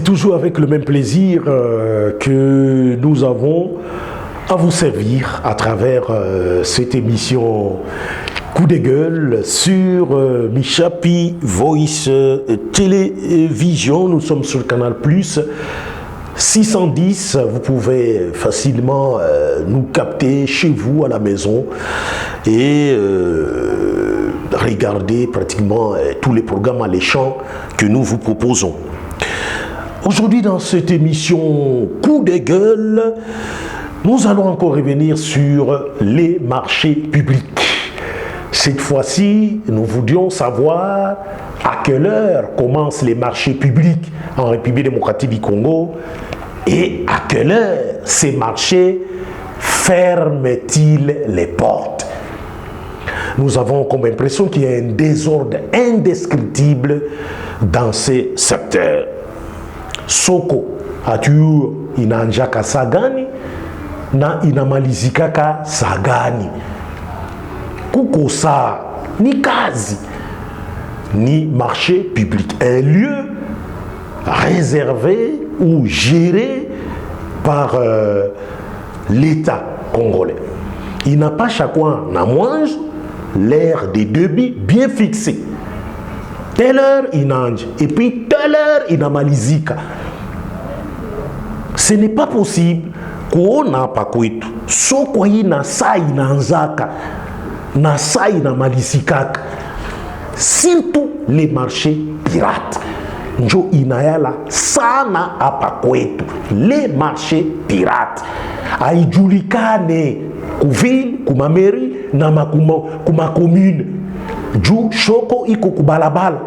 toujours avec le même plaisir que nous avons à vous servir à travers cette émission Coup de gueule sur Michapi Voice Télévision. Nous sommes sur le Canal Plus 610. Vous pouvez facilement nous capter chez vous à la maison et regarder pratiquement tous les programmes alléchants que nous vous proposons. Aujourd'hui, dans cette émission Coup de gueule, nous allons encore revenir sur les marchés publics. Cette fois-ci, nous voulions savoir à quelle heure commencent les marchés publics en République démocratique du Congo et à quelle heure ces marchés ferment-ils les portes. Nous avons comme impression qu'il y a un désordre indescriptible dans ces secteurs. Soko atu inanjaka sagani na inamalizikaka sagani. Kukosa ni kazi ni marché public, un lieu réservé ou géré par l'État congolais. Il n'a pas chacun na mange l'air des débits bien fixé. Telle heure inange et puis telle heure inamalizika. Ce n'est pas possible qu'on n'a pas kwetu. Soko ina sa inanzaka na sa inamalizikaka. Surtout les marchés pirates. Njo inayala sana hapa kwetu. Les marchés pirates. Haijulikane kuville, kumameri na kuma commune. Ju shoko iko kubalabala.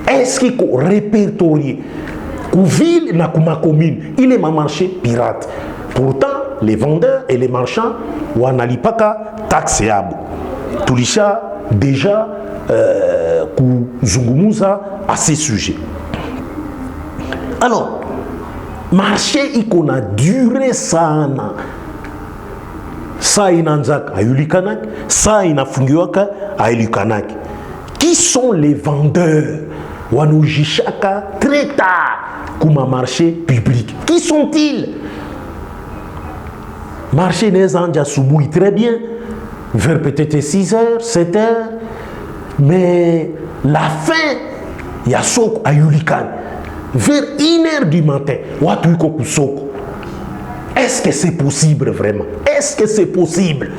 Est-ce qu'il faut répertorier ville na kuma commune, il est ma marché pirate. Pourtant, les vendeurs et les marchands wanalipaka taxe yabo. Tulisha déjà kuzungumuza à ces sujets. Alors, marché ikona duré sana. Sa inanzaka ayulikanaki, sa inafungiwaka ayulikanaki. Qui sont les vendeurs? Wanujishaka très tard comme un marché public. Qui sont-ils? Marché Nezanja Souboui très bien, vers peut-être 6h, 7h, mais la fin, il y a Soko à Yulikan, vers 1h du matin, Watuiko Kusoko. Est-ce que c'est possible vraiment? Est-ce que c'est possible?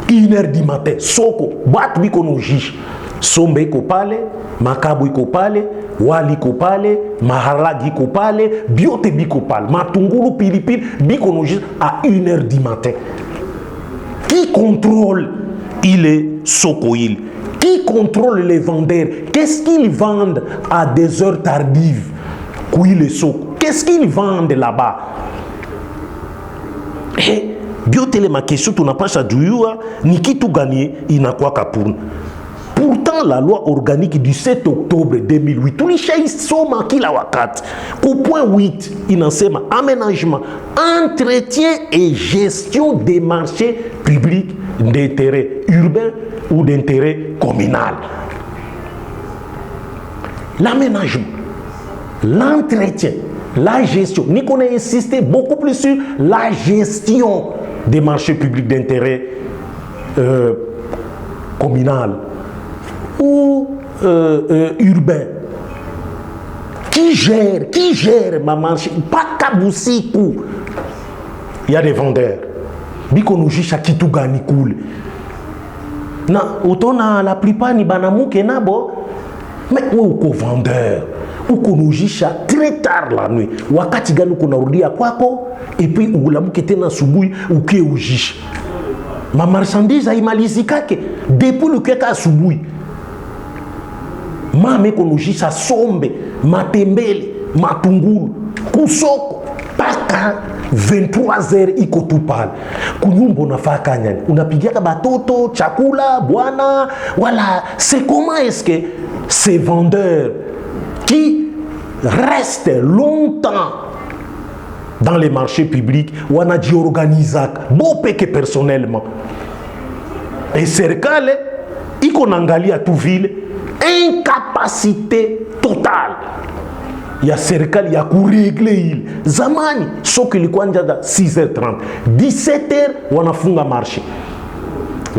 1h du matin, Soko, Batbiko Nojish. Sombe iko pale, Makabu iko pale, Wali iko pale, Maharagi iko pale, Biote biko pale, Matungulu pilipili biko nojis à 1h du matin. Qui contrôle il est Sokoil? Qui contrôle les vendeurs? Qu'est-ce qu'ils vendent à des heures tardives? Kouil et Soko. Qu'est-ce qu'ils vendent là-bas? Et Biote ma question, tu n'as pas chadouyoua, ni qui tout gagné, il n'a quoi qu'à pour. Pourtant, la loi organique du 7 octobre 2008, tout les chais sont marqués la wakat. Au point 8, il enseigne aménagement, entretien et gestion des marchés publics d'intérêt urbain ou d'intérêt communal. L'aménagement, l'entretien, la gestion. Nous avons insisté beaucoup plus sur la gestion des marchés publics d'intérêt communal ou urbain. Qui gère ma marché? Pas Kaboussikou. Il y a des vendeurs. Bikonoji Shakituga Nikoul. Na, autant la plupart ni banamouke nabo. Mais où est vendeur? Ou konoji très tard la nuit. Wakati gani kunarudia kwako et puis ulamuke tena subuhi ukie ujisha. Ma marchandise haimalizikake depuis le keka asubuhi. Mame konojisha sombe, matembele, matungulu, kusoko, paka 23h iko tu pale. Kunyumba unafaka nyani? Unapigiaka batoto, chakula, bwana, voilà. C'est comment est-ce que ces vendeurs qui restent longtemps dans les marchés publics, wanaji organizaka, bopeke personnellement. Et serikale, iko nangalia tout ville, incapacité totale. ya serikali ya kuregle hili. Zamani soko ilikuwa njaga 6h30, 17h wanafunga marché.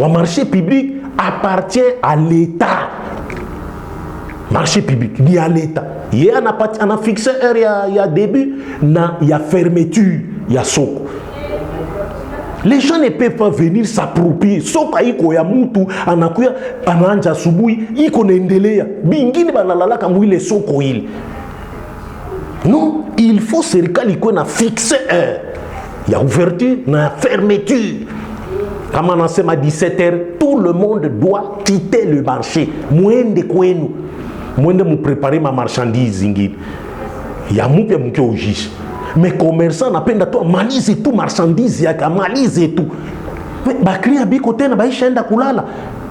Wa marché public appartient à l'État. Marché public ni à l'État. Yeye ana fixe heure ya début na ya fermeture ya soko. Les gens ne peuvent pas venir s'approprier. Soko haiko ya mtu anakuya anaanja asubuhi iko naendelea. Bingine banalalaka mwile soko hili. Non, il faut serikali iko na fixe heure ya ouverture na fermeture. Kama nasema 17h, tout le monde doit quitter le marché. Mwende kwenu. Mwende mu préparer ma marchandise zingine. Ya mupya mkyo ujisha. Mais commerçant napenda tu malize tu marchandise yake, malize tu. Bakria biko tena baisha enda kulala.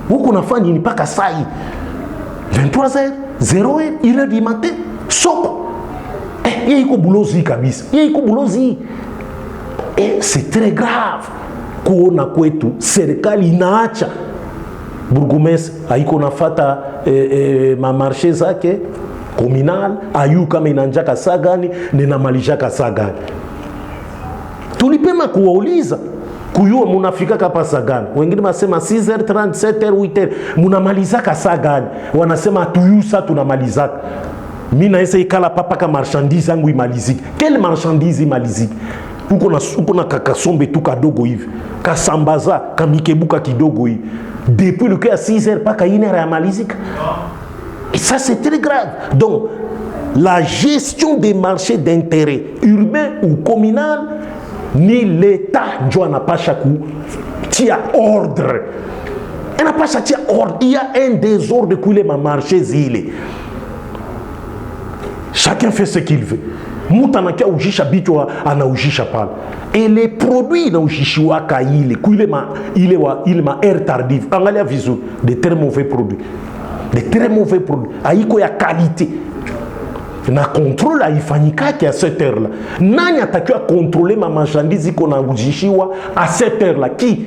Huko nafanya nini paka sai? 23h, 0h, 1h du matin. Soko. Yeye iko bulozi kabisa. Yeye iko bulozi. Et c'est très grave. Kuona kwetu serikali inaacha burgomestre haiko nafata ma marché zake communal ayu kama inanjaka saa gani ninamalizaka saa gani. Tulipema kuwauliza kuyua munafika kapa saa gani. Wengine wasema 6h30, 7h, 8h munamalizaka saa gani. Wanasema tuyusa tunamalizaka. Mimi naesa ikala papa ka marchandise yangu imaliziki. Quelle marchandise imaliziki? Uko na kakasombe tu kadogo hivi. Kasambaza kamikebuka kidogo hivi. Depuis le cas à 6h pas qu'à 1h à malizika. Et ça c'est très grave. Donc la gestion des marchés d'intérêt urbain ou communal ni l'État n'a pas chaque tia ordre. Elle n'a pas chaque ordre. Il y a un désordre qui les marchés zile. Chacun fait ce qu'il veut. Mutanakia ujisha bitu anaujisha pale. Et les produits na ujishiwa ka ile il ma air tardive. Angalia visu de très mauvais produits. De très mauvais produits. Aiko ya qualité. Na contrôle haifanyika à cette heure là. Nani atakiwa contrôler ma marchandise iko na ujishiwa à cette heure là? Qui?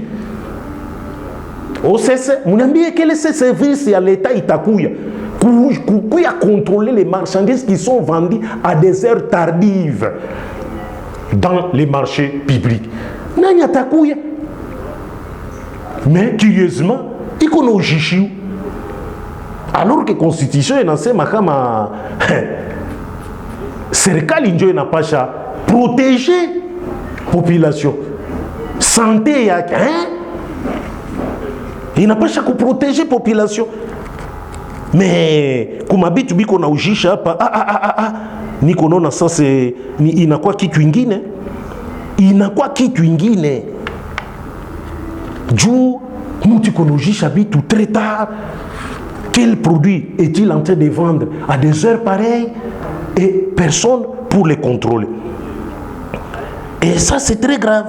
OCC, munambie quel est ce service ya l'État itakuya? Kuya contrôler les marchandises qui sont vendues à des heures tardives dans les marchés publics. Nani atakuya? Mais curieusement, il connaît au Jishiou. Alors que la Constitution est lancée, kama serikali njo inapasha protéger population. Santé yake, inapasha kuprotéger population. Mais kuma bitu biko na ujisha hapa niko naona sasa inakuwa kitu ingine. Inakuwa kitu ingine. Juu mtu konojisha bitu très tard. Quel produit est-il en train de vendre à des heures pareilles et personne pour les contrôler? Et ça c'est très grave.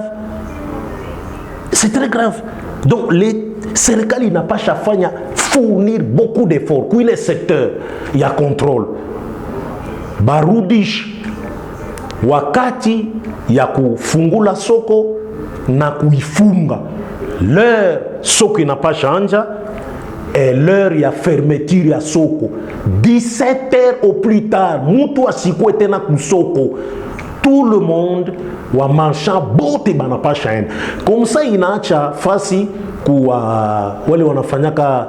C'est très grave. Donc les serikali n'a pas chafanya fournir beaucoup d'efforts. Kui les secteurs, il y a contrôle. Barudish wakati ya kufungula soko na kuifunga. L'heure soko inapasha anja et l'heure ya fermeture ya soko 17h au plus tard. Mutu asikwe tena kusoko. Tout le monde wa marchand bote banapasha enda. Comme ça inaacha fasi kwa wale wanafanyaka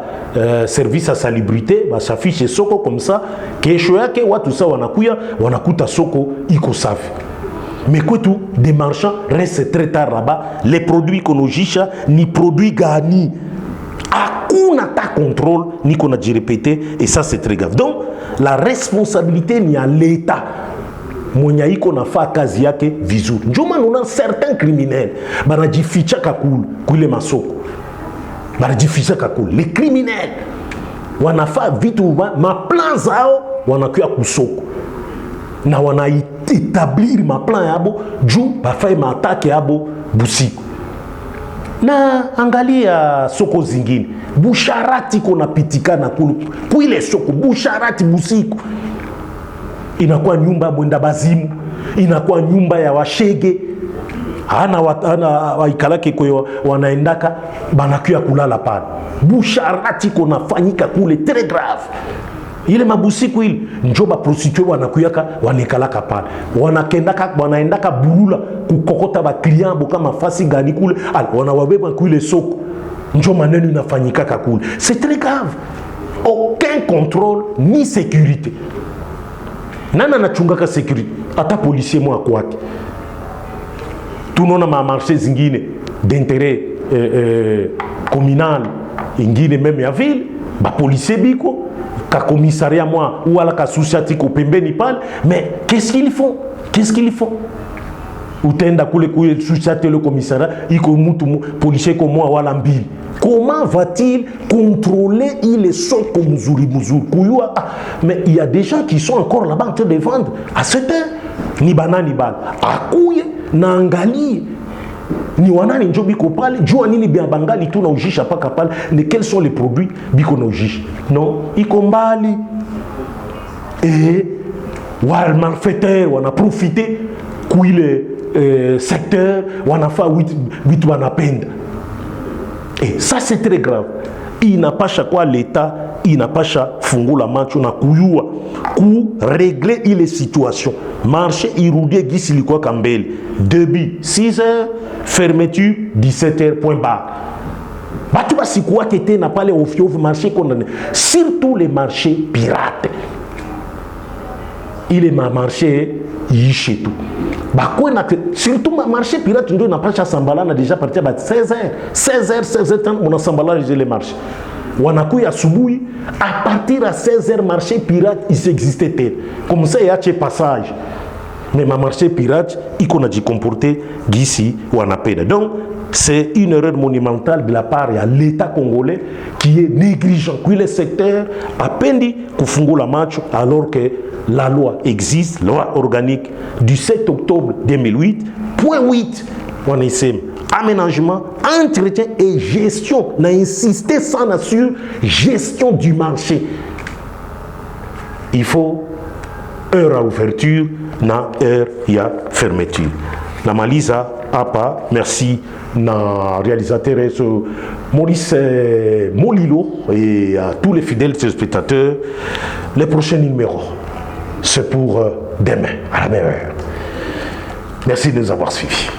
service à salubrité basafishe soko comme ça kesho yake watu sa wanakuya wanakuta soko iko safi. Mais kwetu des marchands restent très tard là-bas. Les produits konojisha ni produits gani. Hakuna ta contrôle ni qu'on a dit répété et ça c'est très grave. Donc la responsabilité ni à l'État. Mwenye iko nafa kazi yake vizuri. Njoma nuna certains criminels banajificha kakulu kule masoko. Banajificha kakulu. Les criminels wanafa vitu ma plan zao wanakuya kusoko. Na wanaétablir ma plan yabo juu bafai ma attaque yabo busiku. Na angalia soko zingine. Busharati kona pitikana kulu. Kuile soko busharati busiku. Inakuwa nyumba mwenda bazimu, inakuwa nyumba ya washege. Ana waikalake kwa wanaendaka banakuya kulala pale. Busharati konafanyika kule très grave. ile mabusiku ile njo ba prostitue wanakuyaka wanikalaka pale, wanaendaka bulula kukokota ba client boka mafasi gani kule, wanawabeba kule soko, njo maneno inafanyikaka kule. C'est très grave. Aucun contrôle ni sécurité. Nana nachungaka sécurité, ata policier mwa kwake. Tunaona ma marché zingine d'intérêt communal, ingine même ya ville, ba policier biko ka commissariat moi ou ala ka société ko pembeni pale, mais qu'est-ce qu'ils font? Qu'est-ce qu'ils font? Utenda kule kule société le commissariat iko mutu policier ko moi wala mbili. Comment va-t-il contrôler il est sort comme muzuri kuyua? Mais il y a des gens qui sont encore là-bas en train de vendre à cette heure ni banani bal akuye na angali ni wanani njo biko pale jua nini bia bangali tu na ujisha paka pale de quels sont les produits biko na ujisha non iko mbali et wal malfaiteur wana profiter kuile secteur wana fa witu wanapenda. Et ça c'est très grave. Inapasha kwa l'État inapasha fungula macho na kuyua ku régler ile situation. Marché irudie gisi likuwa kambele. Débit 6h, fermeture 17h, point barre. Batu basikuwa kete na pale ofio marché condamné. Surtout les marchés pirates. Il est ma marché yiché tout. Surtout ma marché pirate ndio napasha sambala na déjà partir à 16h on a sambala les marchés. Wanakuya asubuhi à partir à 16h marché pirate il existait comme ça il y a des passages. Mais ma marché pirate il qu'on a dit comporter d'ici wanapenda. Donc c'est une erreur monumentale de la part de l'État congolais qui est négligent. Qui le secteur a pendi kufungula macho alors que la loi existe, loi organique du 7 octobre 2008, point 8, on essaie aménagement, entretien et gestion. On a insisté sans assure gestion du marché. Il faut heure à ouverture, na heure à fermeture. La Malisa, Apa, merci na réalisateur Maurice Molilo et à tous les fidèles téléspectateurs. Les prochains numéros, c'est pour demain, à la même heure. Merci de nous avoir suivis.